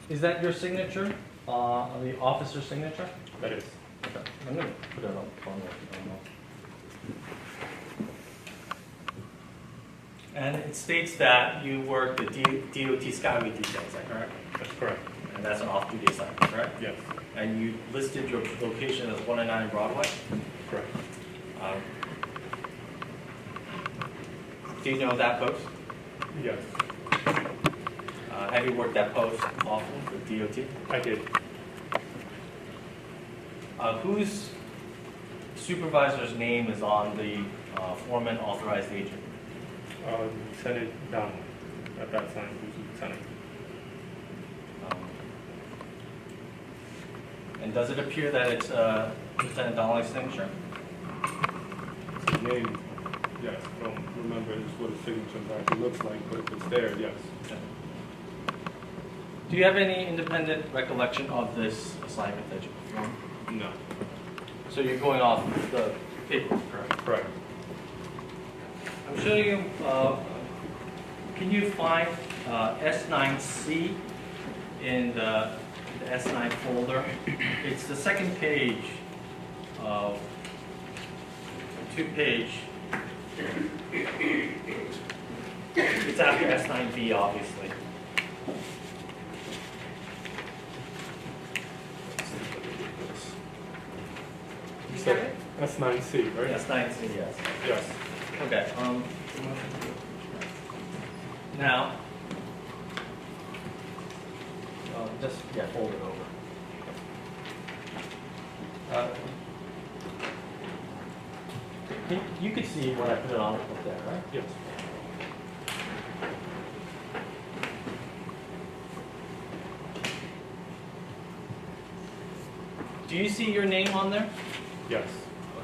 Is that your signature? The officer's signature? That is. Okay. I'm going to put it on there if you don't know. And it states that you work the DOT Skyway detail, is that correct? That's correct. And that's an off-duty assignment, correct? Yes. And you listed your location as 109 Broadway? Correct. Do you know that post? Yes. Have you worked that post often for DOT? I did. Whose supervisor's name is on the foreman authorized agent? Lieutenant Donald. At that time, he was lieutenant. And does it appear that it's Lieutenant Donnelly's signature? His name, yes. I don't remember what his signature actually looks like, but if it's there, yes. Okay. Do you have any independent recollection of this assignment that you performed? No. So you're going off the paper, correct? Correct. I'm showing you, can you find S9C in the S9 folder? It's the second page of 2-page. It's after S9B, obviously. You said S9C, right? S9C, yes. Yes. Okay. Now, just fold it over. You could see when I put it on up there, right? Yes. Do you see your name on there? Yes.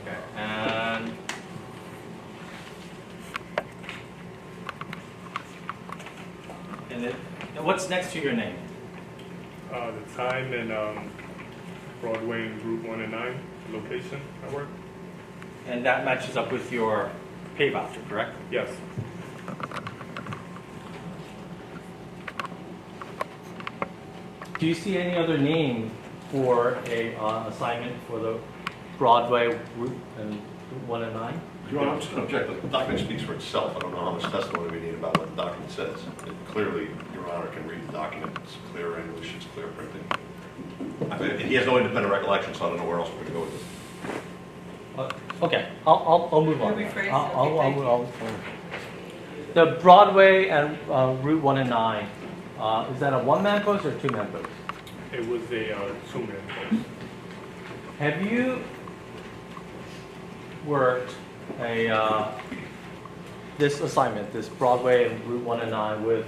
Okay. And what's next to your name? The time and Broadway and Route 1 and 9 location I work. And that matches up with your pay voucher, correct? Yes. Do you see any other name for a assignment for the Broadway Route and Route 1 and 9? Your Honor, I'm just going to object. The document speaks for itself. I don't know how much testimony we need about what the document says. Clearly, Your Honor can read the document. It's clear English, it's clear printing. I mean, he has no independent recollection, so I don't know where else we're going to go with this. Okay, I'll move on. Can we rephrase? I'll the Broadway and Route 1 and 9, is that a one-man post or a two-man post? It was a two-man post. Have you worked this assignment, this Broadway and Route 1 and 9 with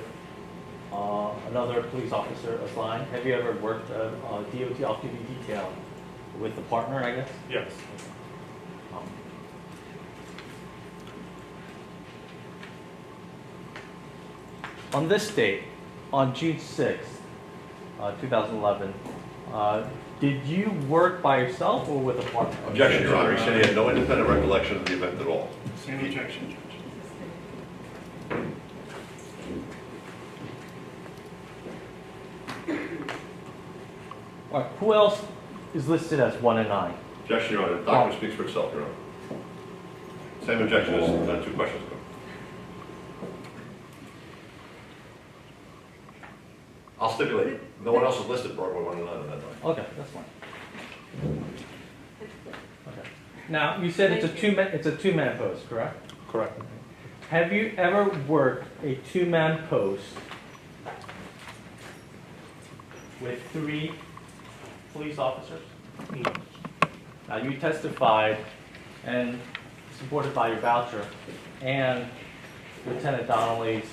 another police officer assigned? Have you ever worked a DOT off-duty detail with the partner, I guess? Yes. On this date, on June 6th, 2011, did you work by yourself or with a partner? Objection, Your Honor. He said he had no independent recollection of the event at all. Same objection, Judge. All right, who else is listed as 1 and 9? Objection, Your Honor. The document speaks for itself, Your Honor. Same objection as 2 questions ago. I'll stipulate, no one else is listed Broadway 1 and 9 on that document. Okay, that's fine. Okay. Now, you said it's a two-man post, correct? Correct. Have you ever worked a two-man post with 3 police officers? No. Now, you testified, and supported by your voucher, and Lieutenant Donnelly's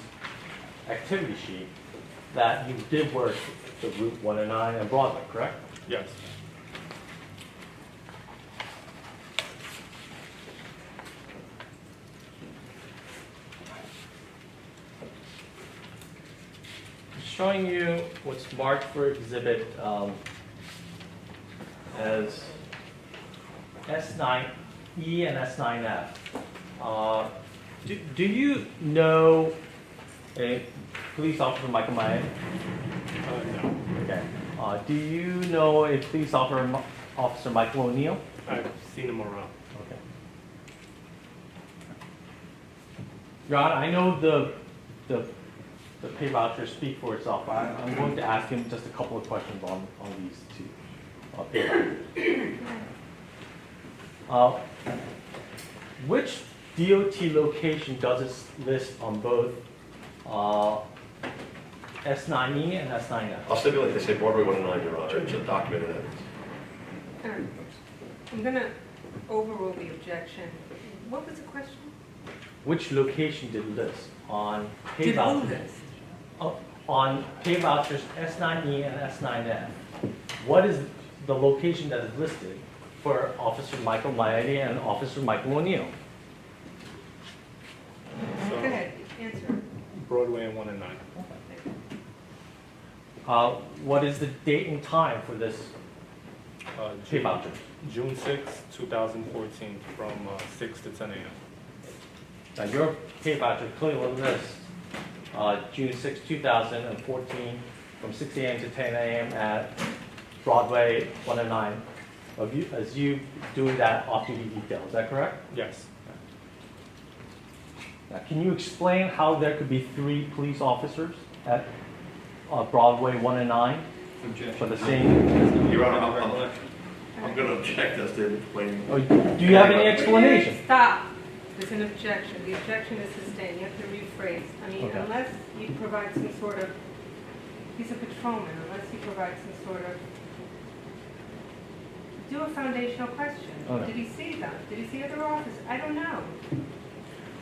activity sheet, that you did work the Route 1 and 9 and Broadway, correct? Yes. Showing you what's marked for exhibit as S9E and S9F. Do you know a police officer Michael Myers? No. Okay. Do you know a police officer Michael O'Neill? I've seen him around. Okay. Your Honor, I know the pay vouchers speak for itself. I'm going to ask him just a couple of questions on these two pay vouchers. Which DOT location does it list on both S9E and S9F? I'll stipulate they say Broadway 109, Your Honor. It's a documented evidence. I'm gonna overrule the objection. What was the question? Which location did it list on pay Did who vouchers? list? On pay vouchers S9E and S9F? What is the location that is listed for Officer Michael Maeda and Officer Michael O'Neill? Go ahead, answer. Broadway and 109. What is the date and time for this pay voucher? June 6, 2014, from 6 to 10 a.m. Now, your pay voucher clearly lists June 6, 2014, from 6 a.m. to 10 a.m. at Broadway 109, as you doing that off-duty detail. Is that correct? Yes. Now, can you explain how there could be 3 police officers at Broadway 109 for the same? Your Honor, I'm going to object as to explaining. Oh, do you have any explanation? Stop. There's an objection. The objection is sustained. You have to rephrase. I mean, Okay. unless you provide some sort of, he's a patrolman, unless you provide some sort of, do a foundational question. Okay. Did he see them? Did he see other officers? I don't know.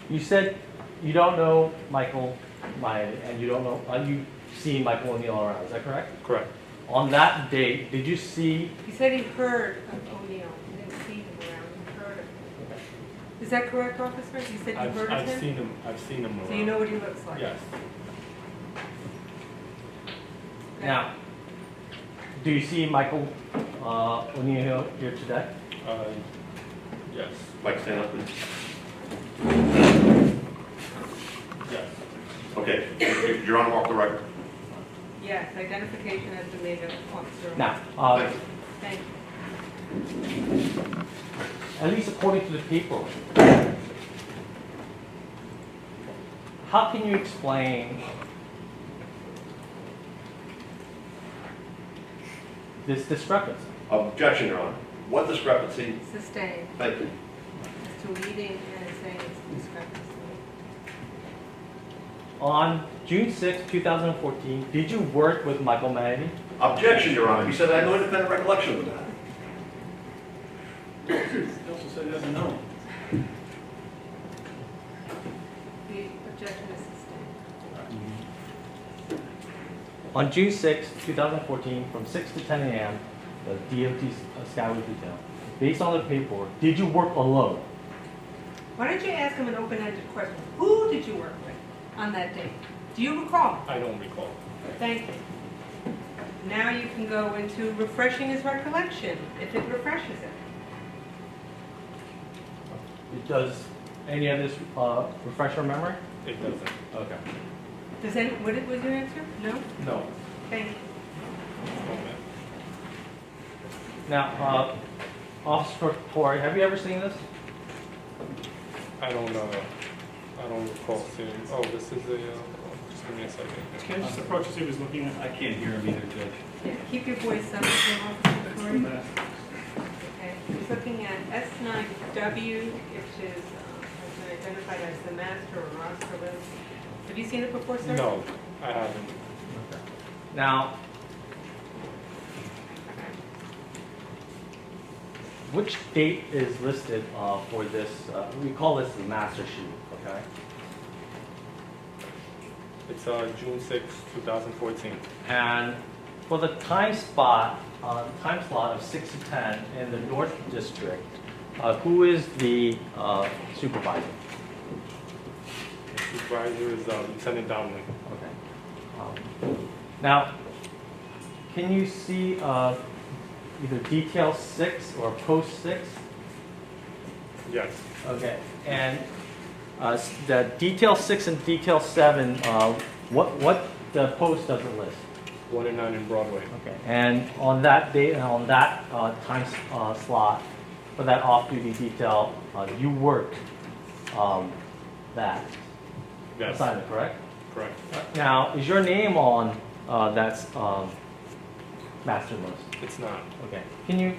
You said you don't know Michael Maeda and you don't know, you see Michael O'Neill around. Is that correct? Correct. On that date, did you see? He said he heard of O'Neill. He didn't see him around. He heard of him. Is that correct, officer? You said you heard of I've him? seen him around. So you know what he looks like? Yes. Now, do you see Michael O'Neill here today? Yes. Mike, stand up, please. Yes. Okay, Your Honor, mark the record. Yes, identification has been made of officer. Now, Thank you. Thank you. at least according to the paperwork, how can you explain this discrepancy? Objection, Your Honor. What discrepancy? Sustained. Thank you. As to reading and saying it's discrepancy. On June 6, 2014, did you work with Michael Maeda? Objection, Your Honor. He said I had no independent recollection of that. He also said he doesn't know. The objection is sustained. On June 6, 2014, from 6 to 10 a.m., the DOT Skyway detail. Based on the paperwork, did you work alone? Why don't you ask him an open-ended question? Who did you work with on that date? Do you recall? I don't recall. Thank you. Now you can go into refreshing his recollection, if it refreshes it. Does any of this refresh your memory? It doesn't. Okay. Does any, what was your answer? No? No. Thank you. Now, Officer Torre, have you ever seen this? I don't recall seeing. Oh, this is a. Just give me a second. Can I just approach and see if he's looking at? I can't hear him either, Judge. Yeah, keep your voice up, Officer Torrey. Okay, he's looking at S9W, which is identified as the master or roster list. Have you seen it before, sir? No, I haven't. Now, which date is listed for this? We call this the master sheet, okay? It's June 6, 2014. And for the time slot of 6 to 10 in the North District, who is the supervisor? The supervisor is Lieutenant Donnelly. Okay. Now, can you see either detail 6 or post 6? Yes. Okay. And The detail 6 and detail 7, what the post doesn't list? 1 and 9 in Broadway. Okay, and on that date, on that time slot, for that off-duty detail, you worked that Yes, assignment, correct? correct. Now, is your name on that master list? It's not. Okay, can you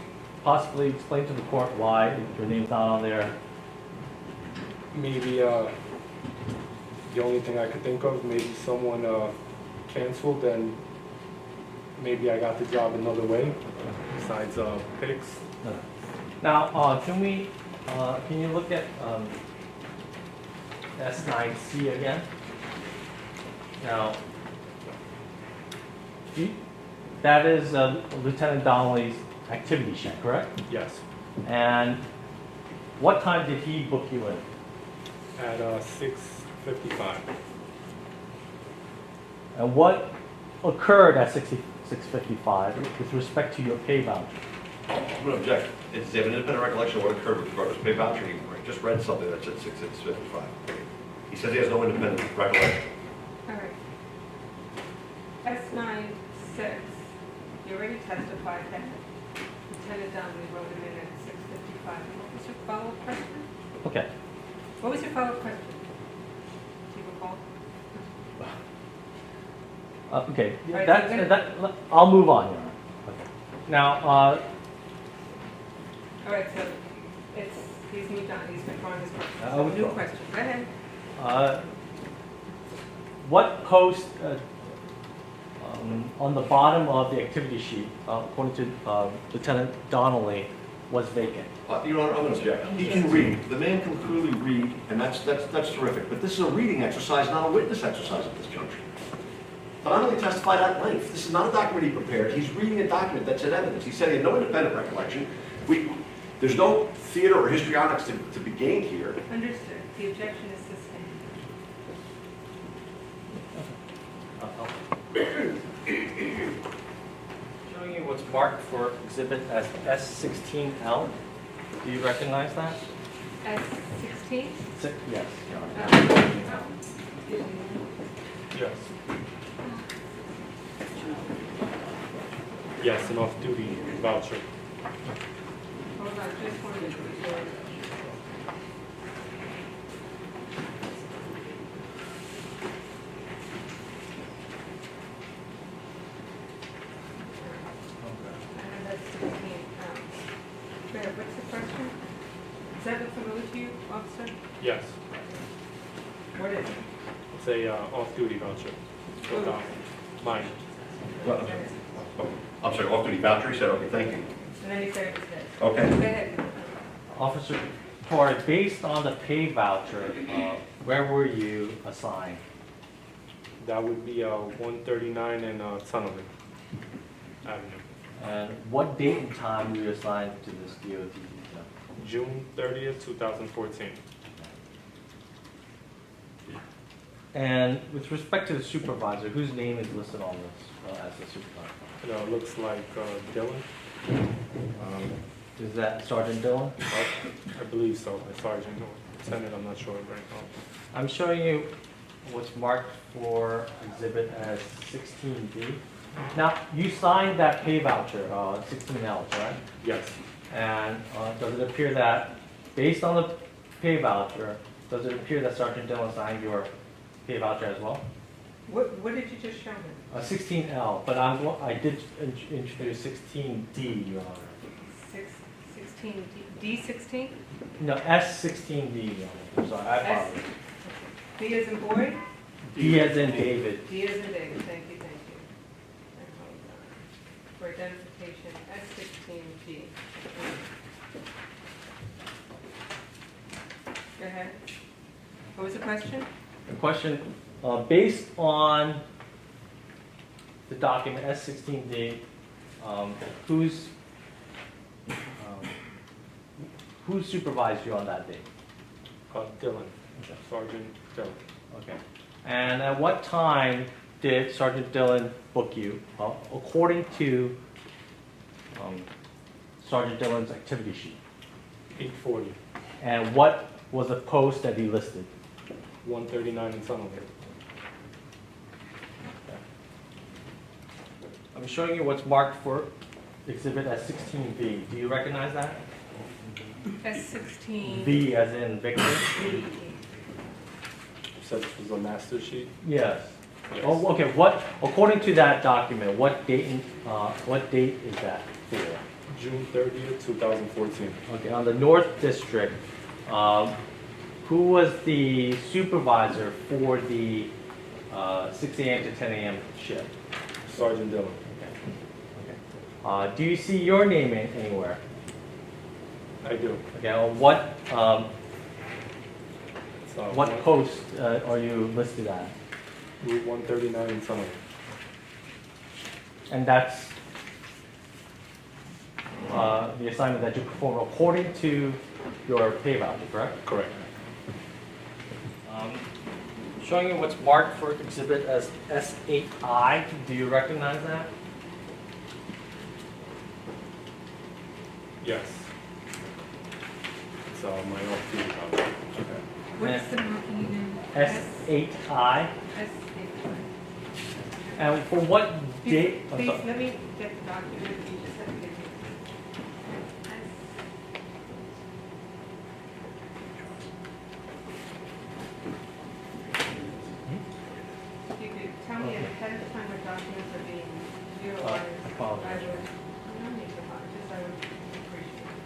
possibly explain to the court why your name's not on there? Maybe the only thing I could think of, maybe someone canceled and maybe I got the job another way besides picks. No. Now, can you look at S9C again? Now, that is Lieutenant Donnelly's activity sheet, correct? Yes, And what time did he book you in? at 6:55. And what occurred at 6:55 with respect to your pay voucher? I'm going to object. It's an independent recollection of what occurred with regard to his pay voucher. He just read something that said 6:55. He says he has no independent recollection. All right. S96, you already testified that Lieutenant Donnelly wrote him in at 6:55. What was your follow-up question? Okay. What was your follow-up question? Do you recall? Okay, Right, that's, so then- I'll move on, Your Honor. Okay. Now, All right, so he's moved on, he's withdrawn his question. I'll So new withdraw. question, go ahead. what post on the bottom of the activity sheet, according to Lieutenant Donnelly, was vacant? Your Honor, I'm going to object. He can read. The man can clearly read, and that's terrific. But this is a reading exercise, not a witness exercise at this juncture. But I only testified at length. This is not a document he prepared. He's reading a document that's in evidence. He said he had no independent recollection. There's no theater or histrionics to be gained here. Understood, the objection is sustained. Showing you what's marked for exhibit as S16L. Do you recognize that? S16? Yes, Your Honor. Yes. Yes, an off-duty voucher. Hold on, just one minute. That's 16. Wait, what's the question? Does that look familiar to you, officer? Yes, What is it? it's a off-duty voucher. But, mine. I'm sorry, off-duty voucher, he said, okay, thank you. And then he said it was this. Okay. Go ahead. Officer Torre, based on the pay voucher, where were you assigned? That would be 139 and Sullivan Avenue. And what date and time were you assigned to this DOT detail? June 30th, 2014. And with respect to the supervisor, whose name is listed on this as the supervisor? It looks like Dylan. Is that Sergeant Dillon? I believe so, a sergeant or lieutenant, I'm not sure right now. I'm showing you what's marked for exhibit as 16D. Now, you signed that pay voucher, 16L, correct? Yes, And does it appear that, based on the pay voucher, does it appear that Sergeant Dillon signed your pay voucher as well? What did you just show me? 16L, but I did introduce 16D, Your Honor. 16, D16? No, S16D, Your Honor. I'm sorry, I apologize. D as in boy? D as in David. D as in David, thank you, thank you. And hold on. For identification, S16G. Go ahead. What was the question? The question, based on the document S16D, who supervised you on that date? Dylan, Sergeant Dylan. Okay. And at what time did Sergeant Dillon book you, according to Sergeant Dillon's activity sheet? 8:40, And what was the post that he listed? 139 in Sunderland. I'm showing you what's marked for exhibit as 16V. Do you recognize that? S16. V as in Victor? You said this was a master sheet? Yes. Yes. Oh, okay, what, according to that document, what date is that for? June 30th, 2014. Okay, on the North District, who was the supervisor for the 6 a.m. to 10 a.m. shift? Sergeant Dillon. Okay. Do you see your name anywhere? I do. Okay, what It's, what post are you listed at? Route 139 in Sunderland. And that's the assignment that you perform according to your pay voucher, correct? Correct. Showing you what's marked for exhibit as S8I. Do you recognize that? Yes. It's my off-duty voucher. Okay. What's the marking again? S8I. S8. And for what date? I'm Please, sorry. let me get the document. You just have to give me. If you could tell me ahead of time what documents are being utilized, I apologize. would, no need to apologize, I would appreciate it.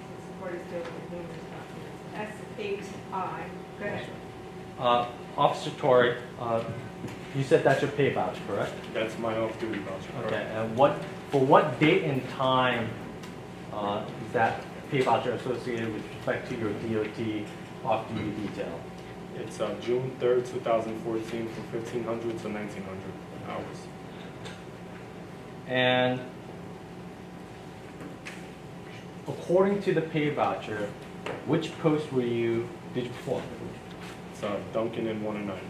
Since the court is dealing with numerous documents. S8I, go ahead. Officer Torre, you said that's your pay voucher, correct? That's my off-duty voucher. Okay, and for what date and time is that pay voucher associated with respect to your DOT off-duty detail? It's June 3rd, 2014, from 1500 to 1900 hours. And according to the pay voucher, which post did you perform? It's Duncan and 109.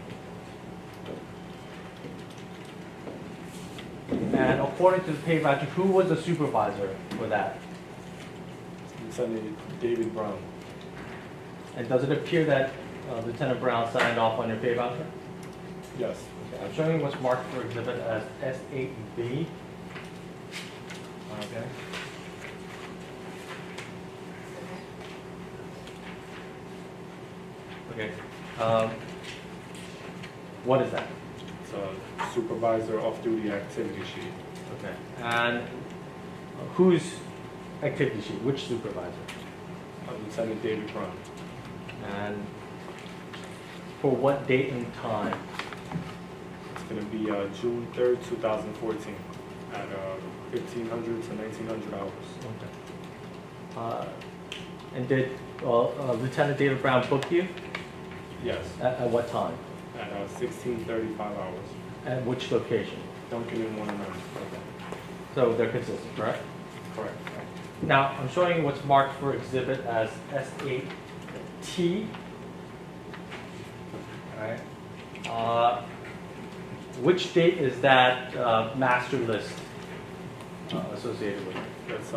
And according to the pay voucher, who was the supervisor for that? Lieutenant David Brown. And does it appear that Lieutenant Brown signed off on your pay voucher? Yes. Okay, I'm showing you what's marked for exhibit as S8B. Okay. Okay. What is that? It's a supervisor off-duty activity sheet. Okay. And whose activity sheet? Which supervisor? Lieutenant David Brown. And for what date and time? It's going to be June 3rd, 2014, at 1500 to 1900 hours. Okay. And did Lieutenant David Brown book you? Yes, At what time? at 1635 hours. At which location? Duncan and 109. So they're consistent, correct? Correct. Now, I'm showing you what's marked for exhibit as S8T. Alright. Which date is that master list associated with it? That's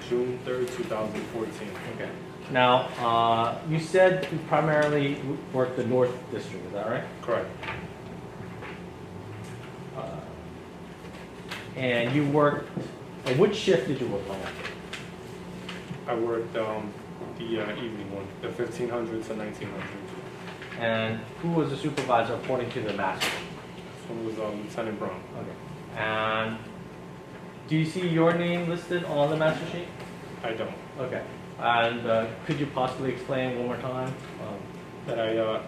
June 3rd, 2014. Okay. Now, you said you primarily worked the North District, is that right? Correct. And you worked, which shift did you work on? I worked the evening one, the 1500 to 1900. And who was the supervisor according to the master? This one was Lieutenant Brown. Okay. And do you see your name listed on the master sheet? I don't. Okay. And could you possibly explain one more time? That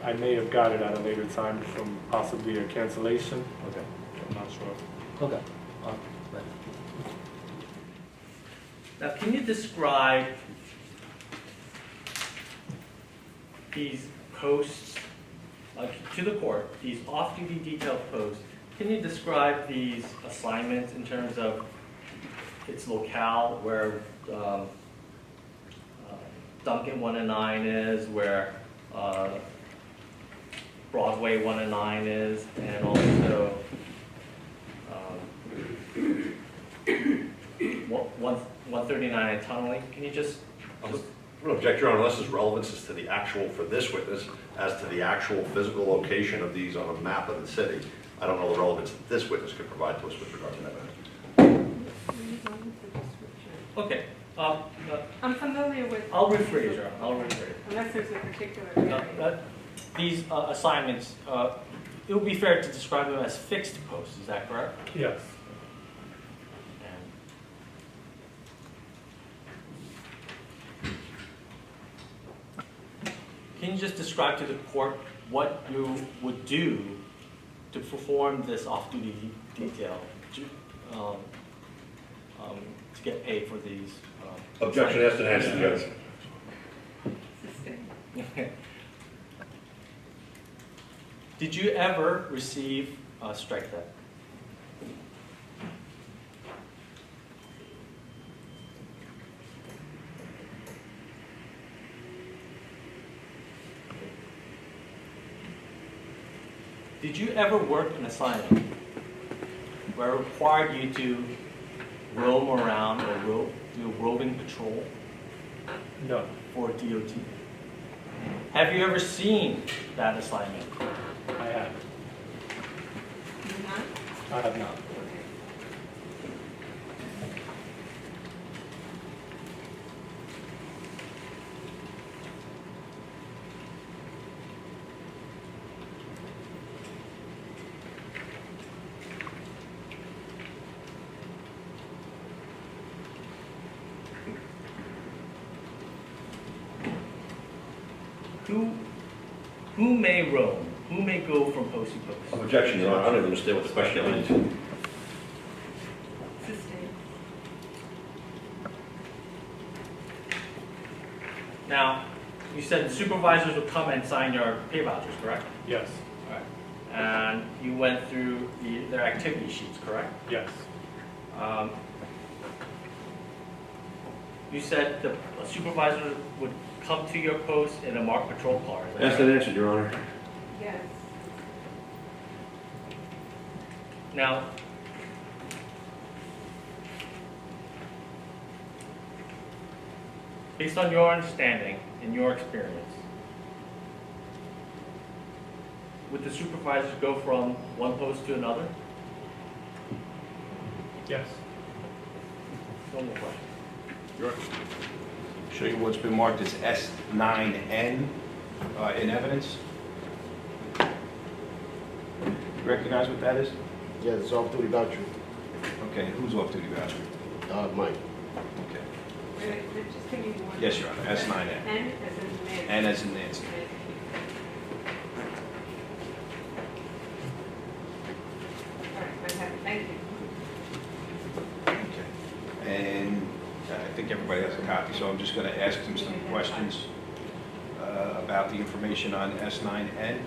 I may have got it at a later time from possibly a cancellation. Okay. I'm not sure. Okay. Right. Now, can you describe these posts to the court, these off-duty detail posts? Can you describe these assignments in terms of its locale, where Duncan 1 and 9 is, where Broadway 1 and 9 is, and also 139 and Tunneling? Can you just I don't object, Your Honor, unless there's relevance as to the actual, for this witness, as to the actual physical location of these on a map of the city. I don't know the relevance that this witness could provide to us with regard to that matter. Okay, I'm familiar with. I'll rephrase, Your Honor, I'll rephrase. Unless there's a particular. These assignments, it would be fair to describe them as fixed posts, is that correct? Yes. Can you just describe to the court what you would do to perform this off-duty detail, to get paid for these? Objection as to answer, Judge. Sustained. Did you ever receive a strike threat? Did you ever work an assignment where it required you to roam around or do roving patrol No. for DOT? Have you ever seen that assignment? I have. You not? I have not. Okay. Who may roam? Who may go from post to post? Objection, Your Honor, I don't even understand what the question is. Sustained. Now, you said supervisors would come and sign your pay vouchers, correct? Yes. All right. And you went through their activity sheets, correct? Yes. You said the supervisor would come to your post in a marked patrol car. Is that That's right? an answer, Your Honor. Yes. Now, based on your understanding and your experience, would the supervisors go from one post to another? Yes. No more questions. Show you what's been marked as S9N in evidence. You recognize what that is? Yeah, it's off-duty voucher. Okay, who's off-duty voucher? Mine. Okay. Wait, just give me one. Yes, Your Honor, S9N. N as in Nancy. N as in Nancy. All right, okay, thank you. Okay. And I think everybody has a copy, so I'm just going to ask them some questions about the information on S9N.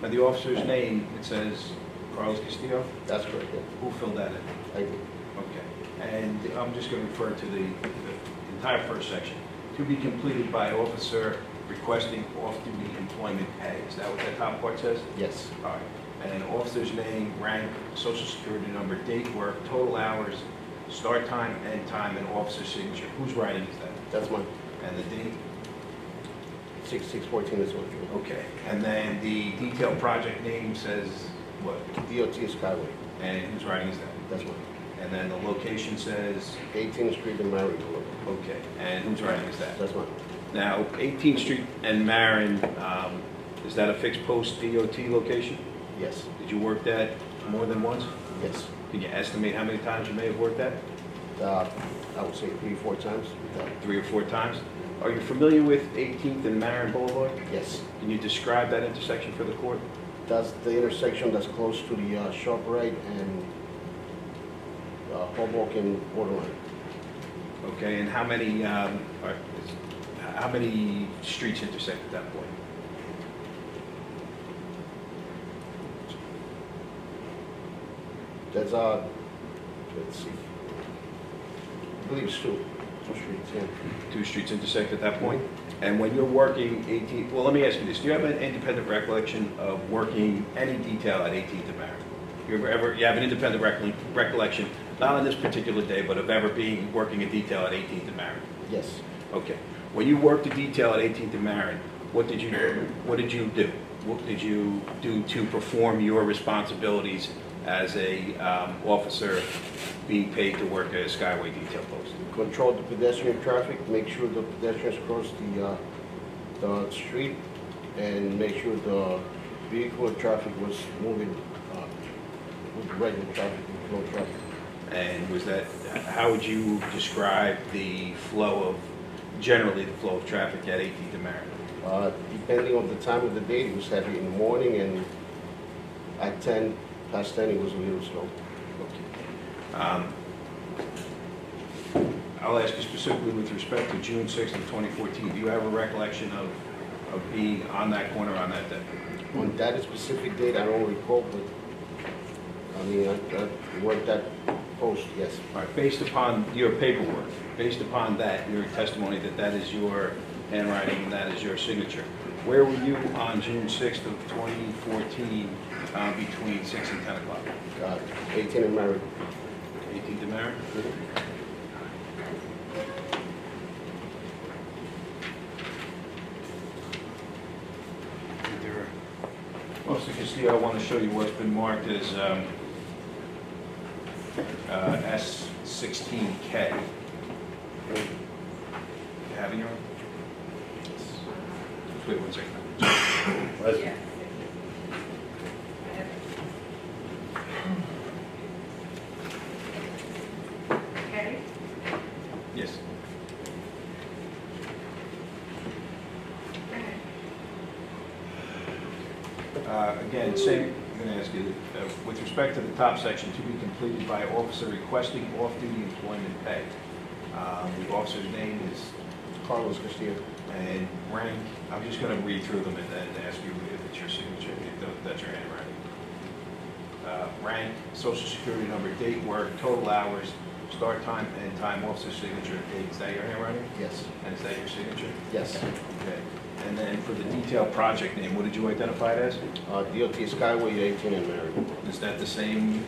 By the officer's name, it says Carlos Castillo. That's correct, yeah. Who filled that in? I do. Okay, and I'm just going to refer to the entire first section. To be completed by officer requesting off-duty employment pay. Is that what that top part says? Yes. All right. And officer's name, rank, social security number, date work, total hours, start time, end time, and officer's signature. Whose writing is that? That's mine. And the date? 6/6/14 is one. Okay. And then the detailed project name says what? DOT Skyway. And whose writing is that? That's mine. And then the location says, 18th Street in Marion. okay. And whose writing is that? That's mine. Now, 18th Street and Marin, is that a fixed post DOT location? Yes. Did you work that more than once? Yes. Can you estimate how many times you may have worked that? I would say 3-4 times. 3 or 4 times? Are you familiar with 18th and Marin Boulevard? Yes. Can you describe that intersection for the court? That's the intersection that's close to the ShopRite and Hoboken borderline. Okay, and how many streets intersect at that point? That's, let's see. I believe it's two streets, yeah. 2 streets intersect at that point? And when you're working 18th, well, let me ask you this. Do you have an independent recollection of working any detail at 18th and Marin? You have an independent recollection, not on this particular day, but of ever working a detail at 18th and Marin? Yes. Okay. When you worked the detail at 18th and Marin, what did you do? What did you do to perform your responsibilities as a officer being paid to work at a Skyway detail post? Control the pedestrian traffic, make sure the pedestrians cross the street, and make sure the vehicle traffic was moving with regular traffic and flow traffic. And was that, how would you describe the flow of, generally the flow of traffic at 18th and Marin? Depending on the time of the day, it was heavy in the morning, and at 10, past 10, it was a little slow. I'll ask you specifically with respect to June 6th of 2014, do you have a recollection of being on that corner on that day? On that specific date, I don't recall, but I mean, I worked that post, yes. All right, based upon your paperwork, based upon that, your testimony that that is your handwriting and that is your signature, where were you on June 6th of 2014 between 6 and 10 o'clock? 18 and married. 18th and Marin? Officer Castillo, I want to show you what's been marked as S16K. You having your own? Just wait 1 second. Yes. Okay. Yes. Again, same, I'm going to ask you, with respect to the top section, to be completed by officer requesting off-duty employment pay. The officer's name is, Carlos Castillo. and rank, I'm just going to read through them and then ask you if it's your signature, if that's your handwriting. Rank, social security number, date, work, total hours, start time, end time, officer signature, date. Is that your handwriting? Yes. And is that your signature? Yes. Okay. And then for the detailed project name, what did you identify it as? DOT Skyway, 18 and married. Is that the same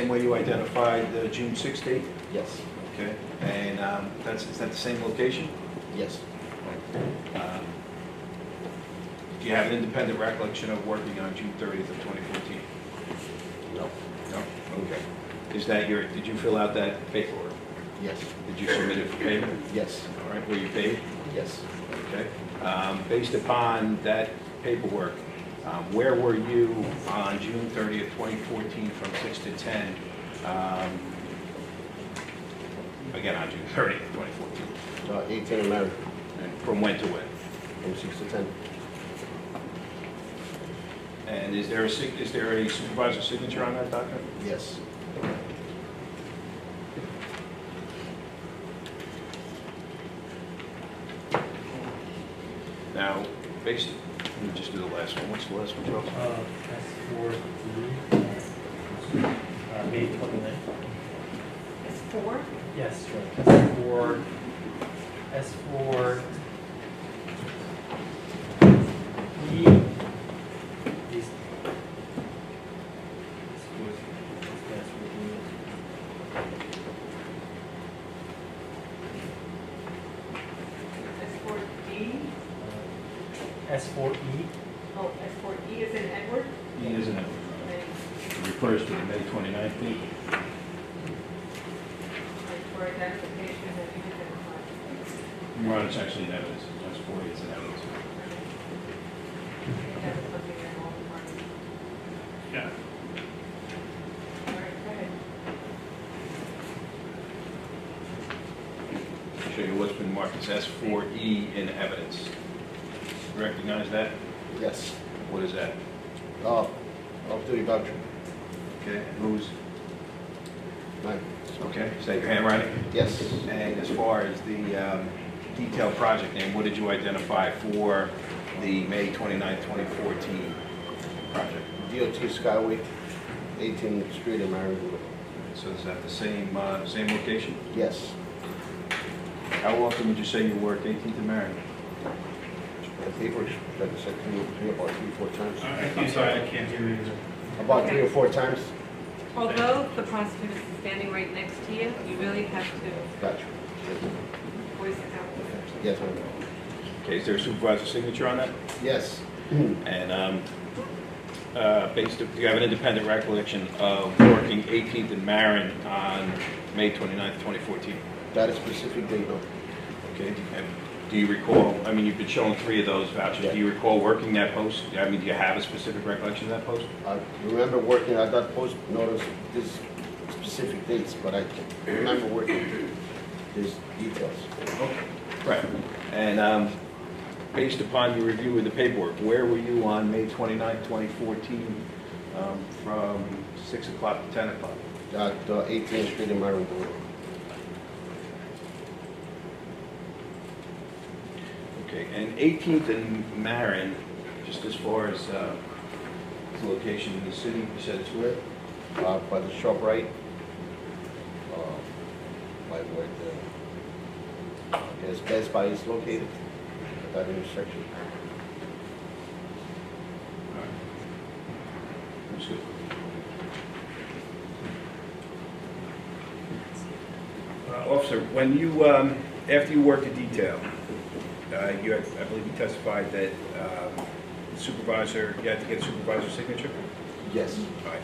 way you identified the June 6th date? Yes. Okay. And is that the same location? Yes. Do you have an independent recollection of working on June 30th of 2014? No. No? Okay. Is that did you fill out that paperwork? Yes. Did you submit it for payment? Yes. All right, were you paid? Yes. Okay. Based upon that paperwork, where were you on June 30th, 2014, from 6 to 10? Again, on June 30th, 2014. 18 and married. And from when to when? From 6 to 10. And is there a supervisor's signature on that document? Yes. Now, let me just do the last one. What's the last one, Charles? S4, May 29th. It's 4? Yes, sure. S4, E, these. S4D? S4E, Oh, S4E is in Edward? E, isn't it? Okay. It refers to the May 29th date. Like for identification that you identified. Well, it's actually in evidence. That's 40, it's in evidence. That was something that all departments. Yeah. All right, go ahead. I'll show you what's been marked as S4E in evidence. You recognize that? Yes. What is that? Off-duty voucher. Okay, who's, Mine. okay, is that your handwriting? Yes. And as far as the detailed project name, what did you identify for the May 29th, 2014 project? DOT Skyway, 18th Street in Maryville. So is that the same location? Yes. How often would you say you worked 18th and Marion? The papers, like I said, about 3 or 4 times. I'm sorry, I can't hear you either. About 3 or 4 times. Although the prosecutor is standing right next to you, you really have to Gotcha. voice Yes, ma'am. Okay, is there a supervisor's signature on that? Yes. And do you have an independent recollection of working 18th and Marin on May 29th, 2014? That is specific date, no. Okay, and do you recall, I mean, you've been showing 3 of those vouchers. Yeah. Do you recall working that post? I mean, do you have a specific recollection of that post? I remember working at that post, notice this specific dates, but I can't remember working these details. Okay. Right. And based upon your review of the paperwork, where were you on May 29th, 2014, from 6 o'clock to 10 o'clock? At 18th Street in Maryland. Okay, and 18th and Marin, just as far as the location in the city, you said it's where? By the shop right, by where the, I guess Best Buy is located, at that intersection. All right. Understood. Officer, when you, after you worked a detail, I believe you testified that the supervisor, you had to get a supervisor's signature? Yes. All right.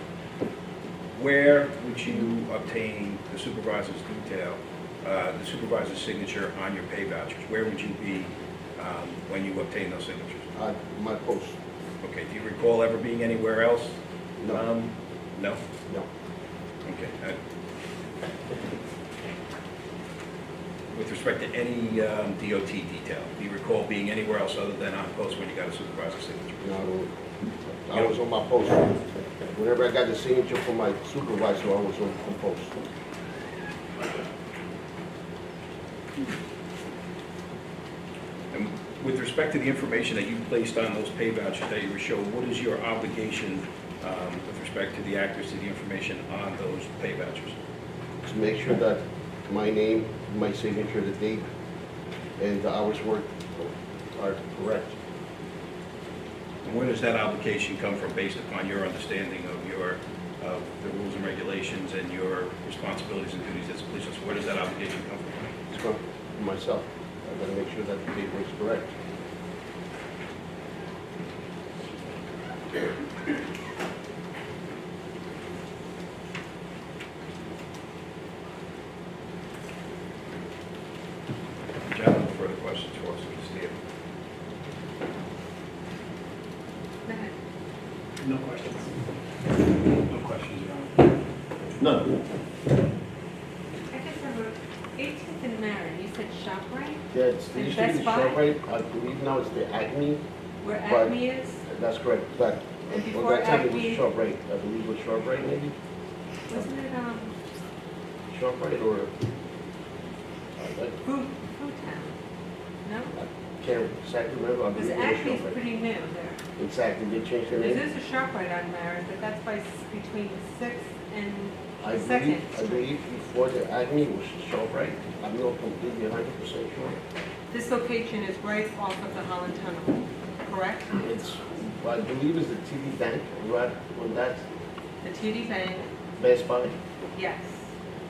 Where would you obtain the supervisor's detail, the supervisor's signature on your pay vouchers? Where would you be when you obtain those signatures? My post. Okay, do you recall ever being anywhere else? No. No? No. Okay. With respect to any DOT detail, do you recall being anywhere else other than on post when you got a supervisor's signature? No, I was on my post. Whenever I got the signature from my supervisor, I was on post. And with respect to the information that you placed on those pay vouchers that you were shown, what is your obligation with respect to the accuracy of the information on those pay vouchers? To make sure that my name, my signature, the date, and the hours worked are correct. And where does that obligation come from based upon your understanding of the rules and regulations and your responsibilities and duties as a police officer? Where does that obligation come from? It's from myself. I gotta make sure that the paperwork is correct. Gentlemen, further questions for us, Steve? Go ahead. No questions. No questions, Your Honor. None. I guess I wrote 18th and Marin, you said ShopRite? Yeah, it's the And issue Best is Buy? ShopRite. I believe now it's the Acme. Where But- Acme is? That's correct, but And at before that time it Acme- was ShopRite. I believe it was ShopRite maybe? Wasn't it, ShopRite or? Food Town? No? I can't exactly remember. I Because believe it was Acme's ShopRite. pretty new there. Exactly, they changed the There name. is a ShopRite on Marin, but that's by between 6th and I 2nd Street. believe before the Acme was ShopRite. I'm not completely 100% sure. This location is right off of the Holland Tunnel, correct? It's, I believe it's the TD Bank, right, on that, The TD Bank, Best Buy. yes.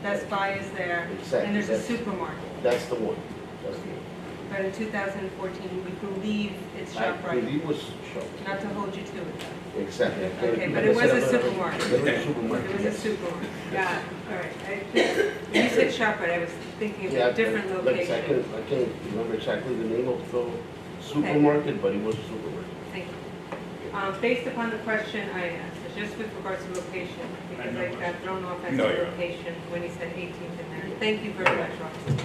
Best Buy is there. Exactly, And there's a that's- supermarket. That's the one. That's the one. But in 2014, we believe it's I ShopRite. believe it was ShopRite. Not to hold you to it though. Exactly. Okay, but it was a supermarket. It was a supermarket, It was a yes. supermarket. Got it, all right. When you said ShopRite, I was thinking of Yeah, a different like I location. can't remember exactly the name of the supermarket, but it was a supermarket. Thank you. Based upon the question I asked, it's just with regards to location, because I got thrown off as No, to you're right. location when he said 18th and Marin. Thank you very much, Officer.